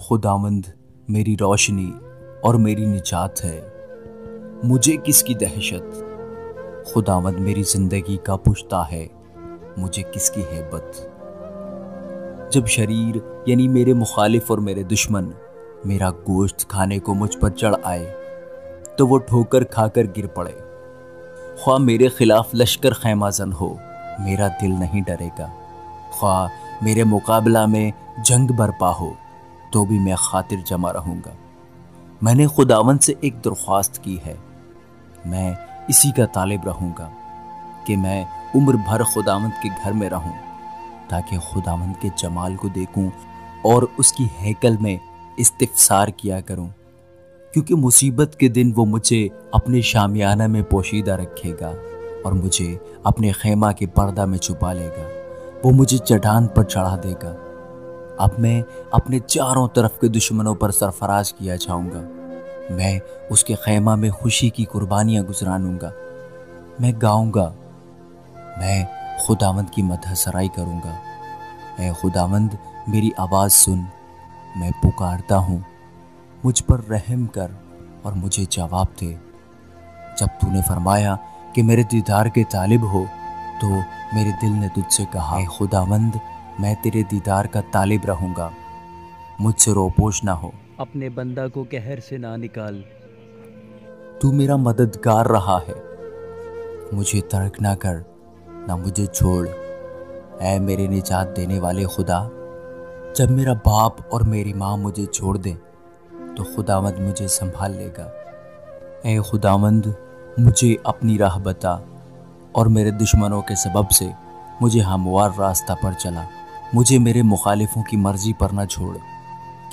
खुदावंद मेरी रोशनी और मेरी निजात है, मुझे किसकी दहशत। खुदावंद मेरी जिंदगी का पुश्ता है, मुझे किसकी हैबत। जब शरीर यानी मेरे मुखालिफ और मेरे दुश्मन मेरा गोश्त खाने को मुझ पर चढ़ आए, तो वो ठोकर खाकर गिर पड़े। ख्वाह मेरे खिलाफ लश्कर खैमाजन हो, मेरा दिल नहीं डरेगा। ख्वाह मेरे मुकाबला में जंग बरपा हो, तो भी मैं खातिर जमा रहूंगा। मैंने खुदावंद से एक दरख्वास्त की है, मैं इसी का तालिब रहूंगा कि मैं उम्र भर खुदावंद के घर में रहूं, ताकि खुदावंद के जमाल को देखूं और उसकी हैकल में इस्तिफ़सार किया करूं। क्योंकि मुसीबत के दिन वो मुझे अपने शामियाना में पोशीदा रखेगा और मुझे अपने खेमा के पर्दा में छुपा लेगा। वो मुझे चट्टान पर चढ़ा देगा। अब मैं अपने चारों तरफ के दुश्मनों पर सरफराज किया जाऊंगा। मैं उसके खेमा में खुशी की कुर्बानियां गुजरानूंगा। मैं गाऊंगा, मैं खुदावंद की मदह सराई करूंगा। ऐ खुदावंद मेरी आवाज़ सुन, मैं पुकारता हूँ, मुझ पर रहम कर और मुझे जवाब दे। जब तूने फरमाया कि मेरे दीदार के तालिब हो, तो मेरे दिल ने तुझसे कहा, ऐ खुदावंद मैं तेरे दीदार का तालिब रहूंगा, मुझसे रोपोश ना हो। अपने बंदा को कहर से ना निकाल। तू मेरा मददगार रहा है, मुझे तर्क ना कर, ना मुझे छोड़। ऐ मेरे निजात देने वाले खुदा, जब मेरा बाप और मेरी माँ मुझे छोड़ दे, तो खुदावंद मुझे संभाल लेगा। ऐ खुदावंद मुझे अपनी राह बता और मेरे दुश्मनों के सबब से मुझे हमवार रास्ता पर चला। मुझे मेरे मुखालिफों की मर्जी पर न छोड़,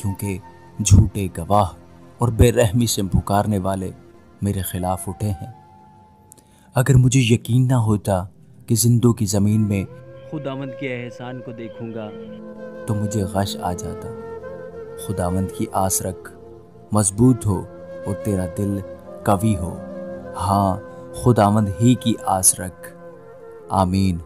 क्योंकि झूठे गवाह और बेरहमी से पुकारने वाले मेरे खिलाफ उठे हैं। अगर मुझे यकीन ना होता कि जिंदों की ज़मीन में खुदावंद के एहसान को देखूंगा, तो मुझे गश आ जाता। खुदावंद की आस रख, मजबूत हो और तेरा दिल कवी हो। हाँ, खुदावंद ही की आस रख। आमीन।